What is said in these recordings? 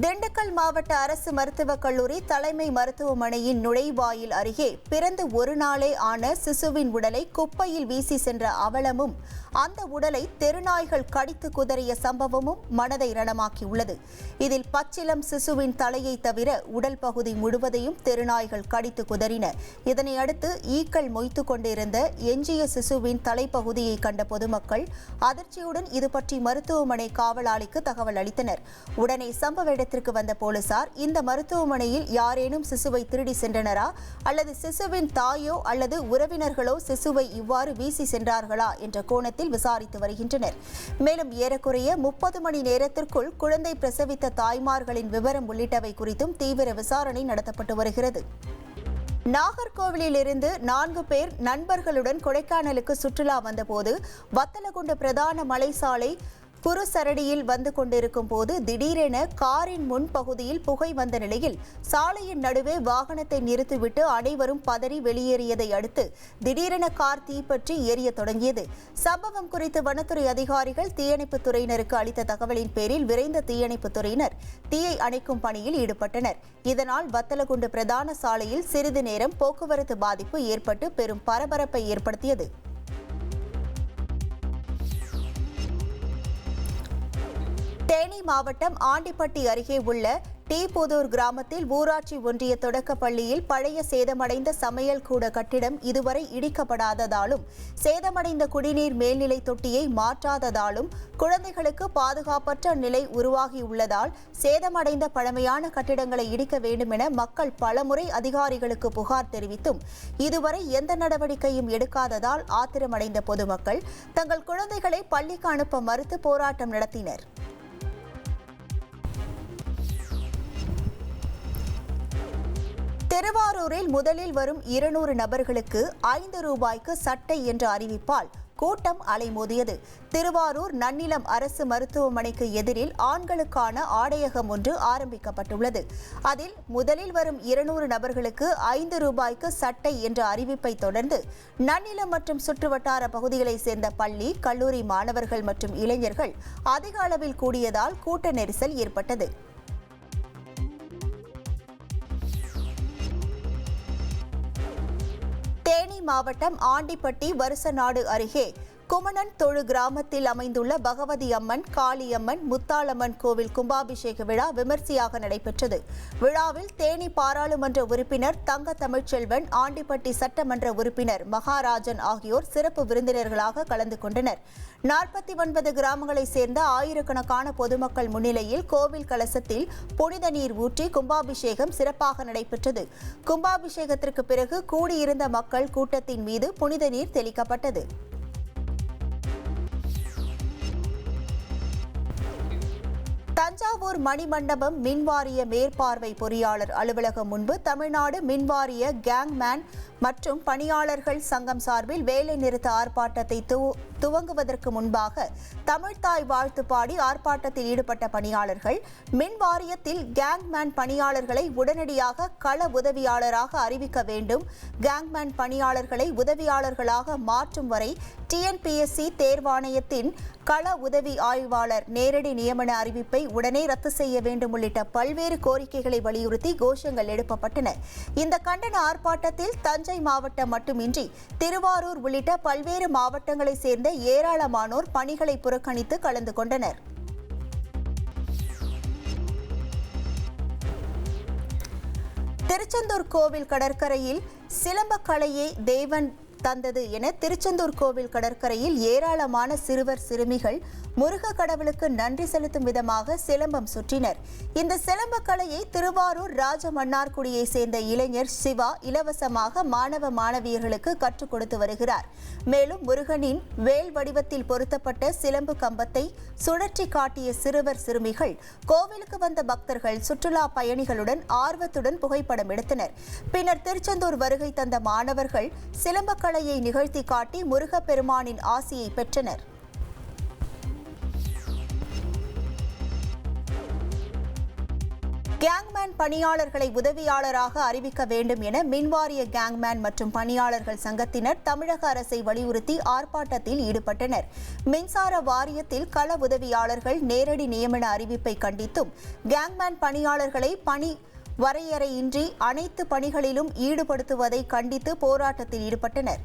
திண்டுக்கல் மாவட்ட அரசு மருத்துவக் கல்லூரி தலைமை மருத்துவமனையின் நுழைவாயில் அருகே பிறந்து ஒரு நாளே ஆன சிசுவின் உடலை குப்பையில் வீசி சென்ற அவலமும் அந்த உடலை தெருநாய்கள் கடித்து குதறிய சம்பவமும் மனதை ரணமாக்கியுள்ளது. இதில் பச்சிளம் சிசுவின் தலையை தவிர உடல் பகுதி முழுவதையும் தெருநாய்கள் கடித்து குதறின. இதனை அடுத்து ஈக்கள் மொய்த்து கொண்டிருந்த எஞ்சிய சிசுவின் தலைப்பகுதியை கண்ட பொதுமக்கள் அதிர்ச்சியுடன் இது பற்றி மருத்துவமனை காவலாளிக்கு தகவல் அளித்தனர். உடனே சம்பவ இடத்திற்கு வந்த போலீசார் இந்த மருத்துவமனையில் யாரேனும் சிசுவை திருடி சென்றனரா அல்லது சிசுவின் தாயோ அல்லது உறவினர்களோ சிசுவை இவ்வாறு வீசி சென்றார்களா என்ற கோணத்தில் விசாரித்து வருகின்றனர். மேலும் ஏறக்குறைய 30 மணி நேரத்திற்குள் குழந்தை பிரசவித்த தாய்மார்களின் விவரம் உள்ளிட்டவை குறித்தும் தீவிர விசாரணை நடத்தப்பட்டு வருகிறது. நாகர்கோவிலில் இருந்து 4 பேர் நண்பர்களுடன் கொடைக்கானலுக்கு சுற்றுலா வந்தபோது வத்தலகுண்டு பிரதான மலைசாலை குருசரடியில் வந்து கொண்டிருக்கும் போது திடீரென காரின் முன் பகுதியில் புகை வந்த நிலையில் சாலையின் நடுவே வாகனத்தை நிறுத்திவிட்டு அனைவரும் பதறி வெளியேறியதை அடுத்து திடீரென கார் தீப்பற்றி எரிய தொடங்கியது. சம்பவம் குறித்து வனத்துறை அதிகாரிகள் தீயணைப்புத் துறையினருக்கு அளித்த தகவலின் பேரில் விரைந்த தீயணைப்புத் துறையினர் தீயை அணைக்கும் பணியில் ஈடுபட்டனர். இதனால் வத்தலகுண்டு பிரதான சாலையில் சிறிது நேரம் போக்குவரத்து பாதிப்பு ஏற்பட்டு பெரும் பரபரப்பை ஏற்படுத்தியது. தேனி மாவட்டம் ஆண்டிப்பட்டி அருகே உள்ள டீபுதூர் கிராமத்தில் ஊராட்சி ஒன்றிய தொடக்கப் பள்ளியில் பழைய சேதமடைந்த சமையல் கூட கட்டிடம் இதுவரை இடிக்கப்படாததாலும் சேதமடைந்த குடிநீர் மேல்நிலை தொட்டியை மாற்றாததாலும் குழந்தைகளுக்கு பாதுகாப்பற்ற நிலை உருவாகியுள்ளதால் சேதமடைந்த பழமையான கட்டிடங்களை இடிக்க வேண்டும் என மக்கள் பலமுறை அதிகாரிகளுக்கு புகார் தெரிவித்தும் இதுவரை எந்த நடவடிக்கையும் எடுக்காததால் ஆத்திரமடைந்த பொதுமக்கள் தங்கள் குழந்தைகளை பள்ளிக்கு அனுப்ப மறுத்து போராட்டம் நடத்தினர். திருவாரூரில் முதலில் வரும் 200 நபர்களுக்கு 5 ரூபாய்க்கு சட்டை என்ற அறிவிப்பால் கூட்டம் அலைமோதியது. திருவாரூர் நன்னிலம் அரசு மருத்துவமனைக்கு எதிரில் ஆண்களுக்கான ஆடையகம் ஒன்று ஆரம்பிக்கப்பட்டுள்ளது. அதில் முதலில் வரும் 200 நபர்களுக்கு 5 ரூபாய்க்கு சட்டை என்ற அறிவிப்பை தொடர்ந்து நன்னிலம் மற்றும் சுற்றுவட்டார பகுதிகளைச் சேர்ந்த பள்ளி, கல்லூரி மாணவர்கள் மற்றும் இளைஞர்கள் அதிக அளவில் கூடியதால் கூட்ட நெரிசல் ஏற்பட்டது. தேனி மாவட்டம் ஆண்டிப்பட்டி வருசநாடு அருகே குமணன் தொழு கிராமத்தில் அமைந்துள்ள பகவதி அம்மன், காளியம்மன், முத்தாளம்மன் கோவில் கும்பாபிஷேக விழா விமர்சையாக நடைபெற்றது. விழாவில் தேனி பாராளுமன்ற உறுப்பினர் தங்க தமிழ்ச்செல்வன், ஆண்டிப்பட்டி சட்டமன்ற உறுப்பினர் மகாராஜன் ஆகியோர் சிறப்பு விருந்தினர்களாக கலந்து கொண்டனர். 49 கிராமங்களைச் சேர்ந்த ஆயிரக்கணக்கான பொதுமக்கள் முன்னிலையில் கோவில் கலசத்தில் புனித நீர் ஊற்றி கும்பாபிஷேகம் சிறப்பாக நடைபெற்றது. கும்பாபிஷேகத்திற்கு பிறகு கூடியிருந்த மக்கள் கூட்டத்தின் மீது புனித நீர் தெளிக்கப்பட்டது. தஞ்சாவூர் மணிமண்டபம் மின்வாரிய மேற்பார்வை பொறியாளர் அலுவலகம் முன்பு தமிழ்நாடு மின்வாரிய கேங்மேன் மற்றும் பணியாளர்கள் சங்கம் சார்பில் வேலை நிறுத்த ஆர்ப்பாட்டத்தை துவங்குவதற்கு முன்பாக தமிழ்த்தாய் வாழ்த்து பாடி ஆர்ப்பாட்டத்தில் ஈடுபட்ட பணியாளர்கள் மின் வாரியத்தில் கேங்மேன் பணியாளர்களை உடனடியாக கள உதவியாளராக அறிவிக்க வேண்டும், கேங்மேன் பணியாளர்களை உதவியாளர்களாக மாற்றும் வரை டிஎன்பிஎஸ்சி தேர்வாணையத்தின் கள உதவி ஆய்வாளர் நேரடி நியமன அறிவிப்பை உடனே ரத்து செய்ய வேண்டும் உள்ளிட்ட பல்வேறு கோரிக்கைகளை வலியுறுத்தி கோஷங்கள் எழுப்பப்பட்டன. இந்த கண்டன ஆர்ப்பாட்டத்தில் தஞ்சை மாவட்டம் மட்டுமின்றி திருவாரூர் உள்ளிட்ட பல்வேறு மாவட்டங்களைச் சேர்ந்த ஏராளமானோர் பணிகளை புறக்கணித்து கலந்து கொண்டனர். திருச்செந்தூர் கோவில் கடற்கரையில் சிலம்பக்கலையை தேவன் தந்தது என திருச்செந்தூர் கோவில் கடற்கரையில் ஏராளமான சிறுவர் சிறுமிகள் முருக கடவுளுக்கு நன்றி செலுத்தும் விதமாக சிலம்பம் சுற்றினர். இந்த சிலம்ப கலையை திருவாரூர் ராஜமன்னார்குடியை சேர்ந்த இளைஞர் சிவா இலவசமாக மாணவ மாணவியர்களுக்கு கற்றுக் கொடுத்து வருகிறார். மேலும் முருகனின் வேல் வடிவத்தில் பொருத்தப்பட்ட சிலம்பு கம்பத்தை சுழற்றி காட்டிய சிறுவர் சிறுமிகள் கோவிலுக்கு வந்த பக்தர்கள், சுற்றுலா பயணிகளுடன் ஆர்வத்துடன் புகைப்படம் எடுத்தனர். பின்னர் திருச்செந்தூர் வருகை தந்த மாணவர்கள் சிலம்ப கலையை நிகழ்த்தி காட்டி முருகப்பெருமானின் ஆசியை பெற்றனர். கேங்மேன் பணியாளர்களை உதவியாளராக அறிவிக்க வேண்டும் என மின்வாரிய கேங்மேன் மற்றும் பணியாளர்கள் சங்கத்தினர் தமிழக அரசை வலியுறுத்தி ஆர்ப்பாட்டத்தில் ஈடுபட்டனர். மின்சார வாரியத்தில் கள உதவியாளர்கள் நேரடி நியமன அறிவிப்பை கண்டித்தும் கேங்மேன் பணியாளர்களை பணி வரையறையின்றி அனைத்து பணிகளிலும் ஈடுபடுத்துவதை கண்டித்து போராட்டத்தில் ஈடுபட்டனர்.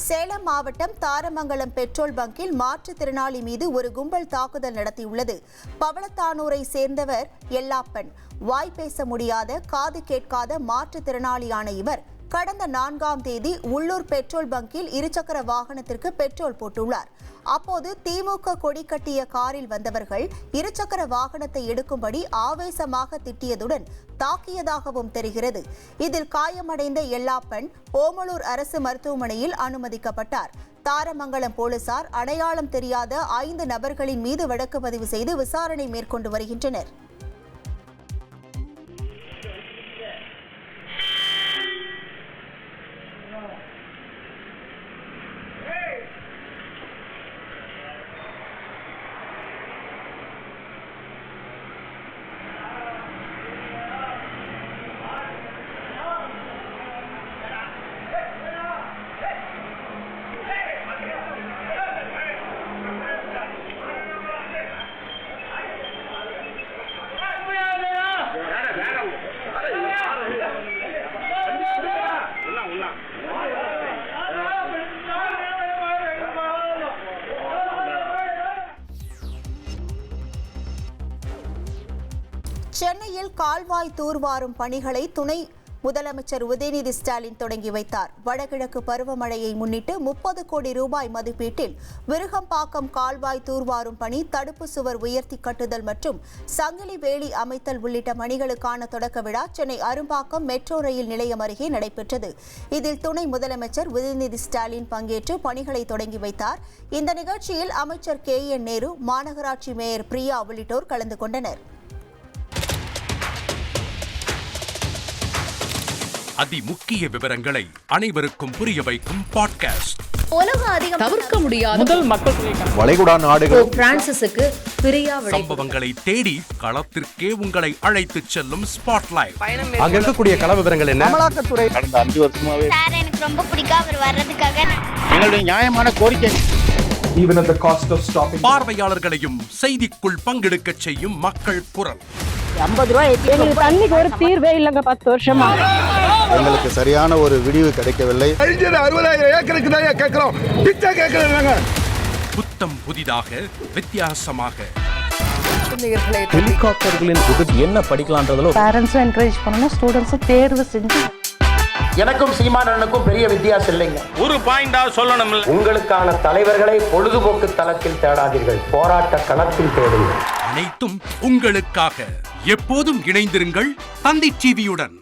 சேலம் மாவட்டம் தாரமங்கலம் பெட்ரோல் பங்கில் மாற்றுத்திறனாளி மீது ஒரு கும்பல் தாக்குதல் நடத்தியுள்ளது. பவளத்தானூரை சேர்ந்தவர் எல்லாப்பன். வாய் பேச முடியாத, காது கேட்காத மாற்றுத்திறனாளியான இவர் கடந்த 4ஆம் தேதி உள்ளூர் பெட்ரோல் பங்கில் இருசக்கர வாகனத்திற்கு பெட்ரோல் போட்டுள்ளார். அப்போது திமுக கொடி கட்டிய காரில் வந்தவர்கள் இருசக்கர வாகனத்தை எடுக்கும்படி ஆவேசமாக திட்டியதுடன் தாக்கியதாகவும் தெரிகிறது. இதில் காயமடைந்த எல்லாப்பன் ஓமலூர் அரசு மருத்துவமனையில் அனுமதிக்கப்பட்டார். தாரமங்கலம் போலீசார் அடையாளம் தெரியாத 5 நபர்களின் மீது வழக்கு பதிவு செய்து விசாரணை மேற்கொண்டு வருகின்றனர். சென்னையில் கால்வாய் தூர்வாரும் பணிகளை துணை முதலமைச்சர் உதயநிதி ஸ்டாலின் தொடங்கி வைத்தார். வடகிழக்கு பருவமழையை முன்னிட்டு 30 கோடி ரூபாய் மதிப்பீட்டில் விருகம்பாக்கம் கால்வாய் தூர்வாரும் பணி, தடுப்பு சுவர் உயர்த்தி கட்டுதல் மற்றும் சங்கிலி வேலி அமைத்தல் உள்ளிட்ட பணிகளுக்கான தொடக்க விழா சென்னை அரும்பாக்கம் மெட்ரோ ரயில் நிலையம் அருகே நடைபெற்றது. இதில் துணை முதலமைச்சர் உதயநிதி ஸ்டாலின் பங்கேற்று பணிகளை தொடங்கி வைத்தார். இந்த நிகழ்ச்சியில் அமைச்சர் KN நேரு, மாநகராட்சி மேயர் பிரியா உள்ளிட்டோர் கலந்து கொண்டனர். அதிமுக்கிய விவரங்களை அனைவருக்கும் புரிய வைக்கும் பாட்காஸ்ட். தவிர்க்க முடியாத முதல் மக்கள் வளைகுடா நாடுகள் பிரான்சிஸுக்கு பிரியா சம்பவங்களை தேடி களத்திற்கே உங்களை அழைத்து செல்லும் ஸ்பாட்லைட். அங்க இருக்கக்கூடிய கள விவரங்கள் என்ன? அமலாக்கத்துறை கடந்த 5 வருஷமாவே சார் எனக்கு ரொம்ப பிடிக்கும் அவர் வர்றதுக்காக. எங்களுடைய நியாயமான கோரிக்கை. Even at the cost of stopping. பார்வையாளர்களையும் செய்திக்குள் பங்கெடுக்க செய்யும் மக்கள் குரல். 50 ரூபாய் எங்களுக்கு தண்ணிக்கு ஒரு தீர்வே இல்லங்க 10 வருஷமா. எங்களுக்கு சரியான ஒரு விடிவு கிடைக்கவில்லை. 60,000 ஏக்கருக்கு தான் கேட்கிறோம். பிச்சை கேட்கறாங்க. புத்தம் புதிதாக, வித்தியாசமாக ஹெலிகாப்டர்களின் உதவி என்ன படிக்கலாம்ன்றதுல பேரண்ட்ஸும் என்கரேஜ் பண்ணணும், ஸ்டூடெண்ட்ஸும் தேர்வு செஞ்சு. எனக்கும் சீமானனுக்கும் பெரிய வித்தியாசம் இல்லைங்க. ஒரு பாயிண்டா சொல்லணும். உங்களுக்கான தலைவர்களை பொழுதுபோக்கு தளத்தில் தேடாதீர்கள், போராட்ட களத்தில் தேடுங்கள். அனைத்தும் உங்களுக்காக. எப்போதும் இணைந்திருங்கள் தந்தி டிவியுடன்.